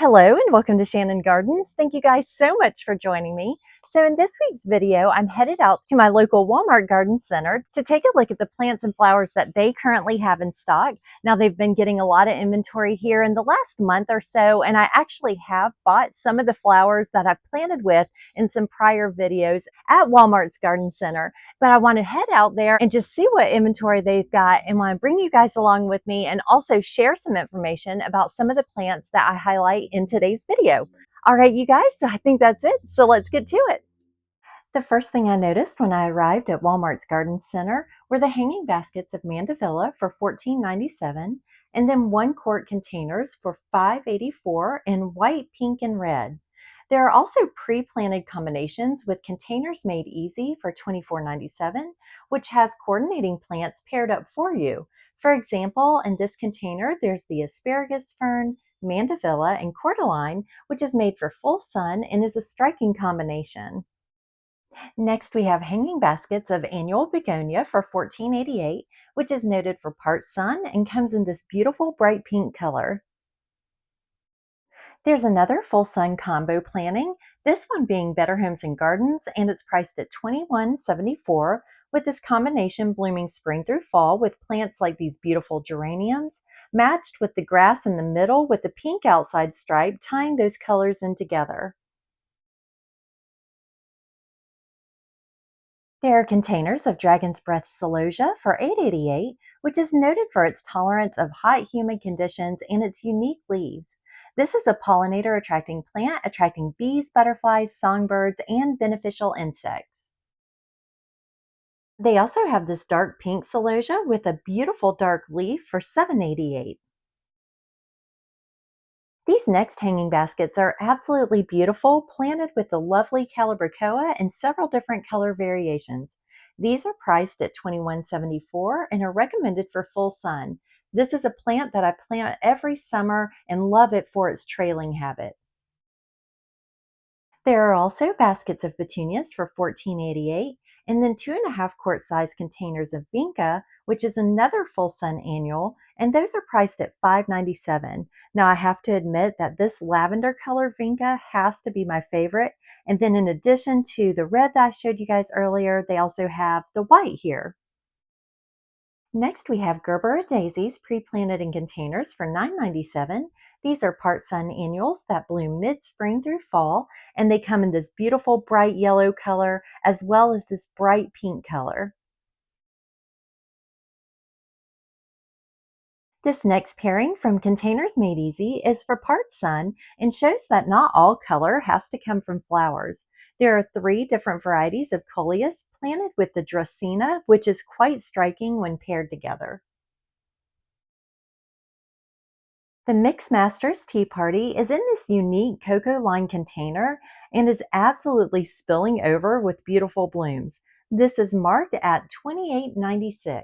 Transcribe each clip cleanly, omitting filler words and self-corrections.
Hello and welcome to Shannon Gardens. Thank you guys so much for joining me. So in this week's video, I'm headed out to my local Walmart garden center to take a look at the plants and flowers that they currently have in stock. Now they've been getting a lot of inventory here in the last month or so, and I actually have bought some of the flowers that I've planted with in some prior videos at Walmart's garden center. But I want to head out there and just see what inventory they've got and want to bring you guys along with me and also share some information about some of the plants that I highlight in today's video. All right, you guys, so I think that's it. So let's get to it. The first thing I noticed when I arrived at Walmart's garden center were the hanging baskets of Mandevilla for $14.97 and then 1-quart containers for $5.84 in white, pink, and red. There are also pre-planted combinations with containers made easy for $24.97, which has coordinating plants paired up for you. For example, in this container, there's the asparagus fern, Mandevilla, and cordyline, which is made for full sun and is a striking combination. Next, we have hanging baskets of annual begonia for $14.88, which is noted for part sun and comes in this beautiful bright pink color. There's another full sun combo planting, this one being Better Homes and Gardens, and it's priced at $21.74, with this combination blooming spring through fall with plants like these beautiful geraniums, matched with the grass in the middle with the pink outside stripe tying those colors in together. There are containers of Dragon's Breath Celosia for $8.88, which is noted for its tolerance of hot, humid conditions and its unique leaves. This is a pollinator attracting plant attracting bees, butterflies, songbirds, and beneficial insects. They also have this dark pink celosia with a beautiful dark leaf for $7.88. These next hanging baskets are absolutely beautiful, planted with the lovely calibrachoa and several different color variations. These are priced at $21.74 and are recommended for full sun. This is a plant that I plant every summer and love it for its trailing habit. There are also baskets of petunias for $14.88 and then 2.5-quart size containers of vinca, which is another full sun annual, and those are priced at $5.97. Now I have to admit that this lavender color vinca has to be my favorite. And then in addition to the red that I showed you guys earlier, they also have the white here. Next, we have Gerbera daisies pre-planted in containers for $9.97. These are part sun annuals that bloom mid-spring through fall, and they come in this beautiful bright yellow color as well as this bright pink color. This next pairing from Containers Made Easy is for part sun and shows that not all color has to come from flowers. There are 3 different varieties of coleus planted with the Dracaena, which is quite striking when paired together. The Mix Masters Tea Party is in this unique cocoa lined container and is absolutely spilling over with beautiful blooms. This is marked at $28.96.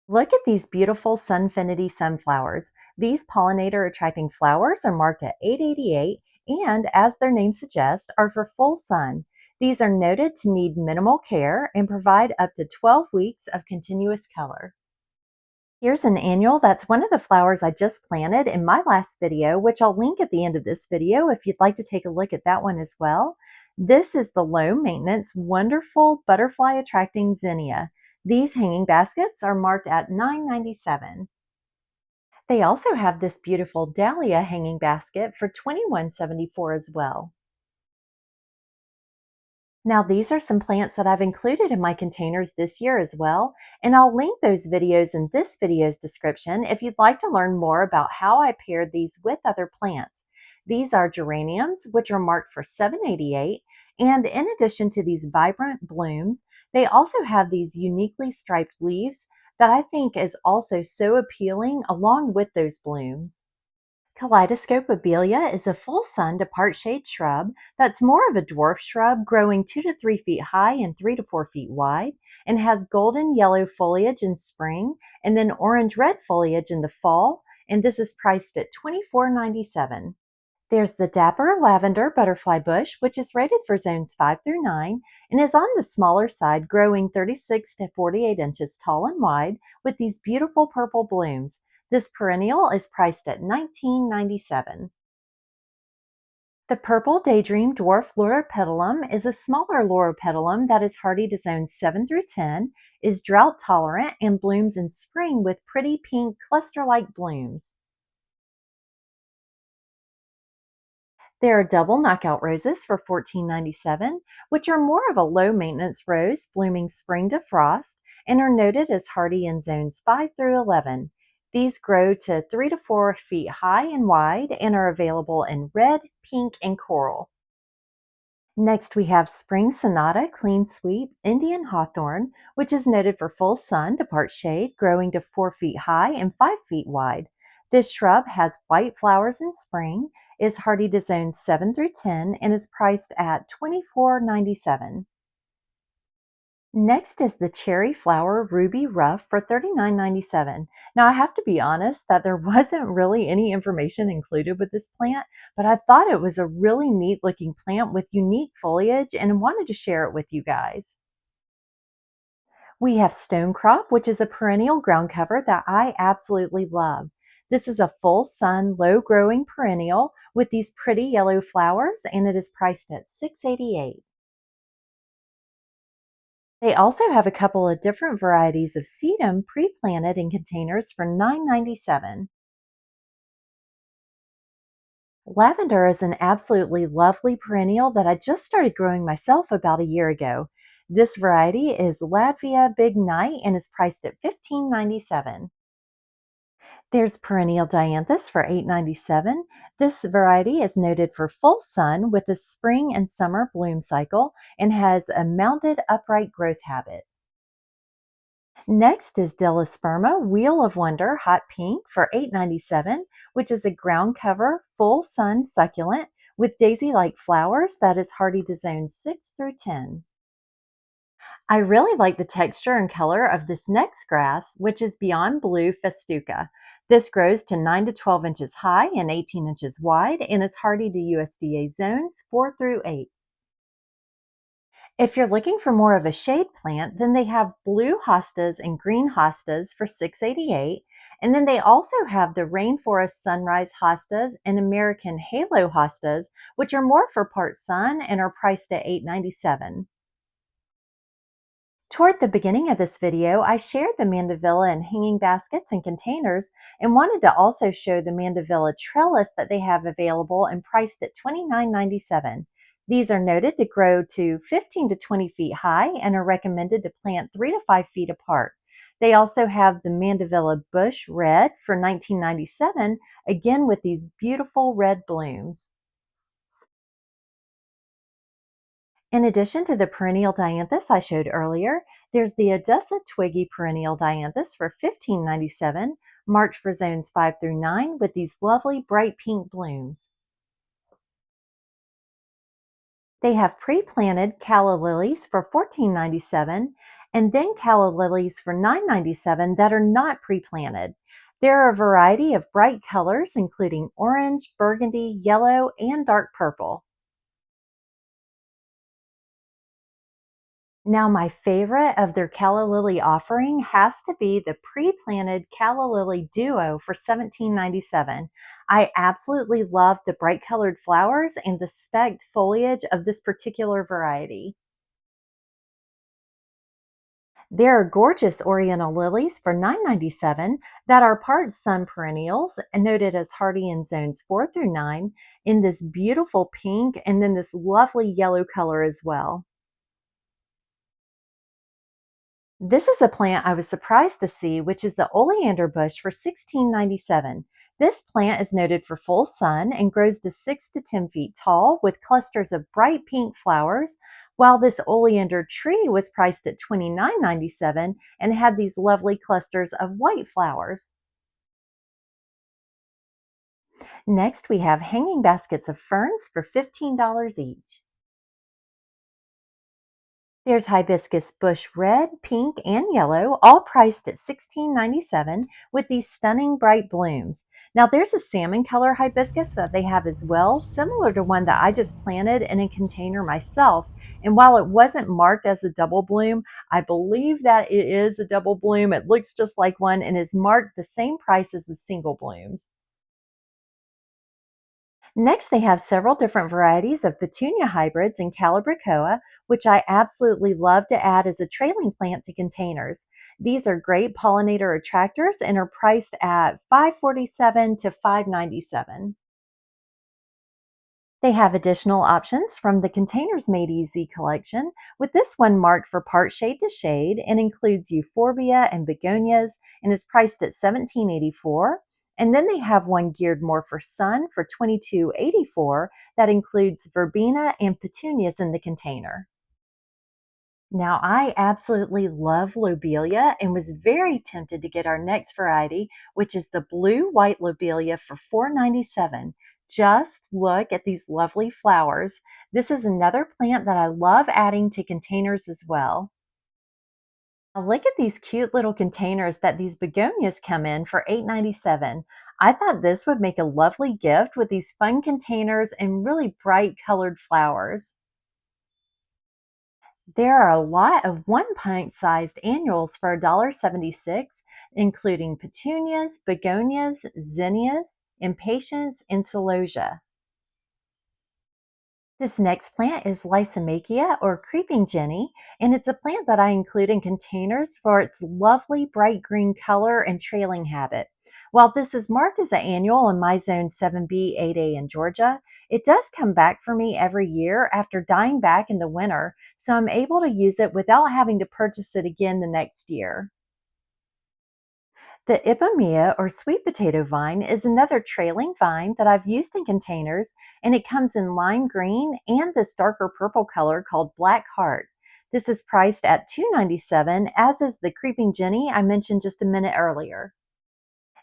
Look at these beautiful Sunfinity sunflowers. These pollinator attracting flowers are marked at $8.88 and, as their name suggests, are for full sun. These are noted to need minimal care and provide up to 12 weeks of continuous color. Here's an annual that's one of the flowers I just planted in my last video, which I'll link at the end of this video if you'd like to take a look at that one as well. This is the low maintenance, wonderful butterfly attracting zinnia. These hanging baskets are marked at $9.97. They also have this beautiful dahlia hanging basket for $21.74 as well. Now these are some plants that I've included in my containers this year as well, and I'll link those videos in this video's description if you'd like to learn more about how I paired these with other plants. These are geraniums, which are marked for $7.88, and in addition to these vibrant blooms, they also have these uniquely striped leaves that I think is also so appealing along with those blooms. Kaleidoscope Abelia is a full sun to part shade shrub that's more of a dwarf shrub growing 2 to 3 feet high and 3 to 4 feet wide and has golden yellow foliage in spring and then orange-red foliage in the fall, and this is priced at $24.97. There's the dapper lavender butterfly bush, which is rated for zones 5 through 9 and is on the smaller side, growing 36 to 48 inches tall and wide with these beautiful purple blooms. This perennial is priced at $19.97. The purple daydream dwarf loropetalum is a smaller loropetalum that is hardy to zones 7 through 10, is drought tolerant, and blooms in spring with pretty pink cluster-like blooms. There are double knockout roses for $14.97, which are more of a low maintenance rose blooming spring to frost and are noted as hardy in zones 5 through 11. These grow to 3 to 4 feet high and wide and are available in red, pink, and coral. Next, we have Spring Sonata Clean Sweep Indian Hawthorn, which is noted for full sun to part shade, growing to 4 feet high and 5 feet wide. This shrub has white flowers in spring, is hardy to zones 7 through 10, and is priced at $24.97. Next is the cherry flower ruby ruff for $39.97. Now, I have to be honest that there wasn't really any information included with this plant, but I thought it was a really neat looking plant with unique foliage and wanted to share it with you guys. We have stonecrop, which is a perennial ground cover that I absolutely love. This is a full sun, low growing perennial with these pretty yellow flowers, and it is priced at $6.88. They also have a couple of different varieties of sedum pre-planted in containers for $9.97. Lavender is an absolutely lovely perennial that I just started growing myself about a year ago. This variety is Latvia Big Night and is priced at $15.97. There's perennial dianthus for $8.97. This variety is noted for full sun with a spring and summer bloom cycle and has a mounded upright growth habit. Next is Delosperma Wheel of Wonder Hot Pink for $8.97, which is a ground cover, full sun succulent with daisy-like flowers that is hardy to zones 6 through 10. I really like the texture and color of this next grass, which is Beyond Blue Festuca. This grows to 9 to 12 inches high and 18 inches wide and is hardy to USDA zones 4 through 8. If you're looking for more of a shade plant, then they have blue hostas and green hostas for $6.88. And then they also have the rainforest sunrise hostas and American halo hostas, which are more for part sun and are priced at $8.97. Toward the beginning of this video, I shared the mandevilla in hanging baskets and containers and wanted to also show the mandevilla trellis that they have available and priced at $29.97. These are noted to grow to 15 to 20 feet high and are recommended to plant 3 to 5 feet apart. They also have the mandevilla bush red for $19.97, again with these beautiful red blooms. In addition to the perennial dianthus I showed earlier, there's the Odessa twiggy perennial dianthus for $15.97, marked for zones 5 through 9 with these lovely bright pink blooms. They have pre-planted calla lilies for $14.97 and then calla lilies for $9.97 that are not pre-planted. There are a variety of bright colors including orange, burgundy, yellow, and dark purple. Now, my favorite of their calla lily offering has to be the pre-planted calla lily duo for $17.97. I absolutely love the bright colored flowers and the specked foliage of this particular variety. There are gorgeous oriental lilies for $9.97 that are part sun perennials and noted as hardy in zones 4 through 9 in this beautiful pink and then this lovely yellow color as well. This is a plant I was surprised to see, which is the oleander bush for $16.97. This plant is noted for full sun and grows to 6 to 10 feet tall with clusters of bright pink flowers, while this oleander tree was priced at $29.97 and had these lovely clusters of white flowers. Next, we have hanging baskets of ferns for $15 each. There's hibiscus bush red, pink, and yellow, all priced at $16.97 with these stunning bright blooms. Now there's a salmon color hibiscus that they have as well, similar to one that I just planted in a container myself, And while it wasn't marked as a double bloom, I believe that it is a double bloom. It looks just like one and is marked the same price as the single blooms. Next, they have several different varieties of petunia hybrids and calibrachoa, which I absolutely love to add as a trailing plant to containers. These are great pollinator attractors and are priced at $5.47 to $5.97. They have additional options from the Containers Made Easy collection, with this one marked for part shade to shade and includes euphorbia and begonias and is priced at $17.84. And then they have one geared more for sun for $22.84 that includes verbena and petunias in the container. Now, I absolutely love lobelia and was very tempted to get our next variety, which is the blue white lobelia for $4.97. Just look at these lovely flowers. This is another plant that I love adding to containers as well. Now, look at these cute little containers that these begonias come in for $8.97. I thought this would make a lovely gift with these fun containers and really bright colored flowers. There are a lot of 1 pint sized annuals for $1.76, including petunias, begonias, zinnias, impatiens, and celosia. This next plant is Lysimachia or creeping jenny, and it's a plant that I include in containers for its lovely bright green color and trailing habit. While this is marked as an annual in my zone 7B, 8A in Georgia, it does come back for me every year after dying back in the winter, so I'm able to use it without having to purchase it again the next year. The Ipomoea or sweet potato vine is another trailing vine that I've used in containers, and it comes in lime green and this darker purple color called Black Heart. This is priced at $2.97, as is the creeping jenny I mentioned just a minute earlier.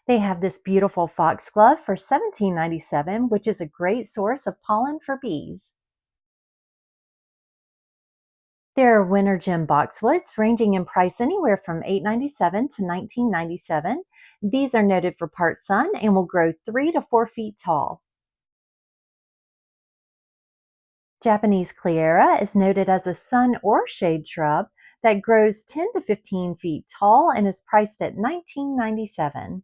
They have this beautiful foxglove for $17.97, which is a great source of pollen for bees. There are winter gem boxwoods ranging in price anywhere from $8.97 to $19.97. These are noted for part sun and will grow 3 to 4 feet tall. Japanese Cleara is noted as a sun or shade shrub that grows 10 to 15 feet tall and is priced at $19.97.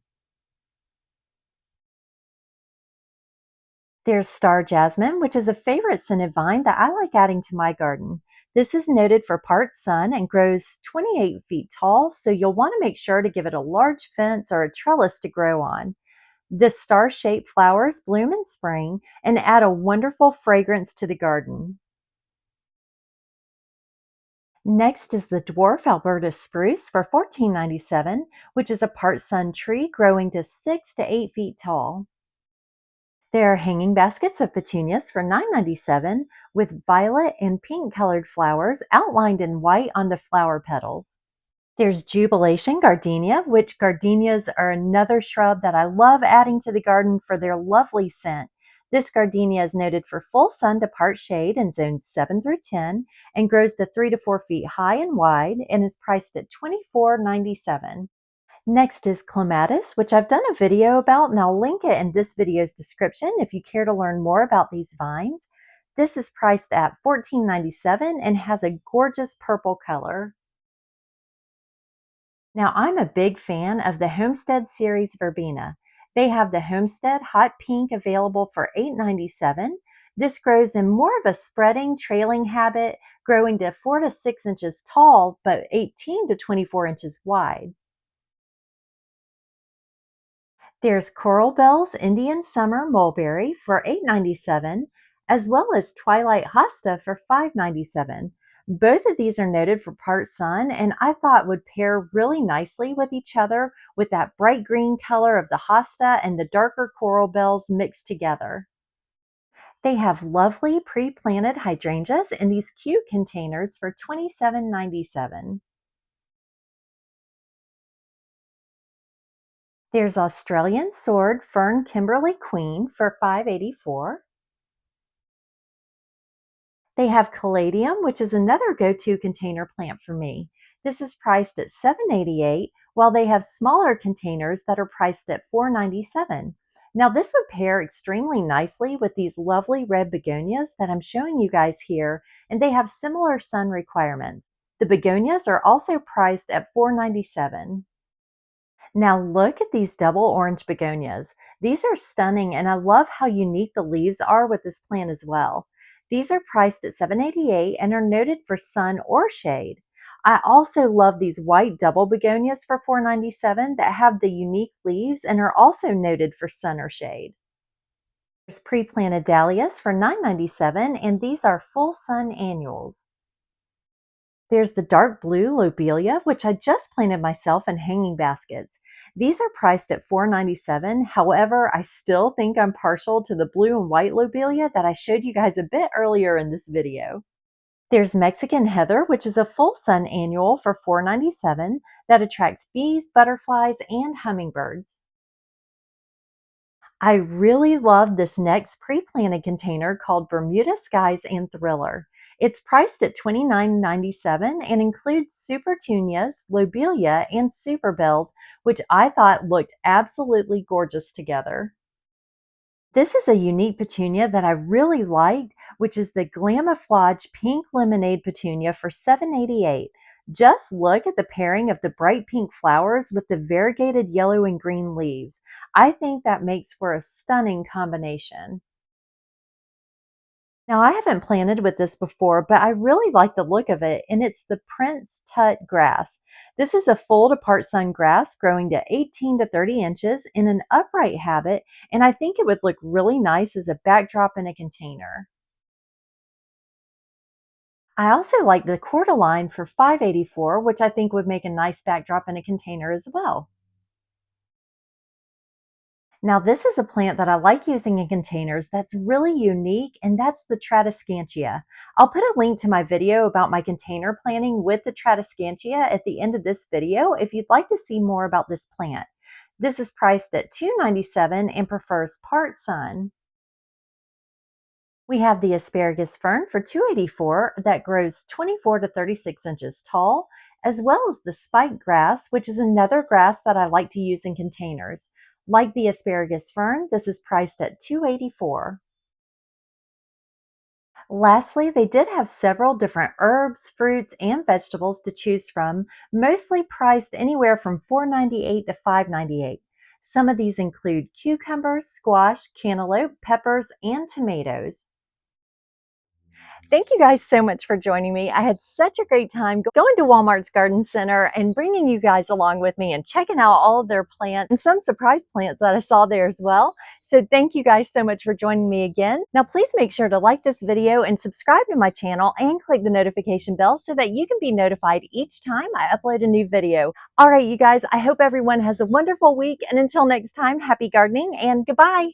There's star jasmine, which is a favorite scented vine that I like adding to my garden. This is noted for part sun and grows 28 feet tall, so you'll want to make sure to give it a large fence or a trellis to grow on. The star-shaped flowers bloom in spring and add a wonderful fragrance to the garden. Next is the dwarf Alberta spruce for $14.97, which is a part sun tree growing to 6 to 8 feet tall. There are hanging baskets of petunias for $9.97 with violet and pink colored flowers outlined in white on the flower petals. There's Jubilation gardenia, which gardenias are another shrub that I love adding to the garden for their lovely scent. This gardenia is noted for full sun to part shade in zones 7 through 10 and grows to 3 to 4 feet high and wide and is priced at $24.97. Next is clematis, which I've done a video about, and I'll link it in this video's description if you care to learn more about these vines. This is priced at $14.97 and has a gorgeous purple color. Now, I'm a big fan of the Homestead Series verbena. They have the Homestead Hot Pink available for $8.97. This grows in more of a spreading, trailing habit, growing to 4 to 6 inches tall, but 18 to 24 inches wide. There's Coral Bells Indian Summer Mulberry for $8.97, as well as Twilight Hosta for $5.97. Both of these are noted for part sun, and I thought would pair really nicely with each other with that bright green color of the hosta and the darker coral bells mixed together. They have lovely pre-planted hydrangeas in these cute containers for $27.97. There's Australian Sword Fern Kimberly Queen for $5.84. They have Caladium, which is another go-to container plant for me. This is priced at $7.88, while they have smaller containers that are priced at $4.97. Now this would pair extremely nicely with these lovely red begonias that I'm showing you guys here, and they have similar sun requirements. The begonias are also priced at $4.97. Now look at these double orange begonias. These are stunning, and I love how unique the leaves are with this plant as well. These are priced at $7.88 and are noted for sun or shade. I also love these white double begonias for $4.97 that have the unique leaves and are also noted for sun or shade. There's pre-planted dahlias for $9.97, and these are full sun annuals. There's the dark blue lobelia, which I just planted myself in hanging baskets. These are priced at $4.97. However, I still think I'm partial to the blue and white lobelia that I showed you guys a bit earlier in this video. There's Mexican heather, which is a full sun annual for $4.97 that attracts bees, butterflies, and hummingbirds. I really love this next pre-planted container called Bermuda Skies and Thriller. It's priced at $29.97 and includes supertunias, lobelia, and superbells, which I thought looked absolutely gorgeous together. This is a unique petunia that I really liked, which is the Glamoflage Pink Lemonade Petunia for $7.88. Just look at the pairing of the bright pink flowers with the variegated yellow and green leaves. I think that makes for a stunning combination. Now, I haven't planted with this before, but I really like the look of it, and it's the Prince Tut grass. This is a full to part sun grass growing to 18 to 30 inches in an upright habit, and I think it would look really nice as a backdrop in a container. I also like the Cordyline for $5.84, which I think would make a nice backdrop in a container as well. Now, this is a plant that I like using in containers that's really unique, and that's the Tradescantia. I'll put a link to my video about my container planting with the Tradescantia at the end of this video if you'd like to see more about this plant. This is priced at $2.97 and prefers part sun. We have the asparagus fern for $2.84 that grows 24 to 36 inches tall, as well as the spike grass, which is another grass that I like to use in containers. Like the asparagus fern, this is priced at $2.84. Lastly, they did have several different herbs, fruits, and vegetables to choose from, mostly priced anywhere from $4.98 to $5.98. Some of these include cucumbers, squash, cantaloupe, peppers, and tomatoes. Thank you guys so much for joining me. I had such a great time going to Walmart's Garden Center and bringing you guys along with me and checking out all of their plants and some surprise plants that I saw there as well. So thank you guys so much for joining me again. Now please make sure to like this video and subscribe to my channel and click the notification bell so that you can be notified each time I upload a new video. All right, you guys, I hope everyone has a wonderful week, and until next time, happy gardening and goodbye.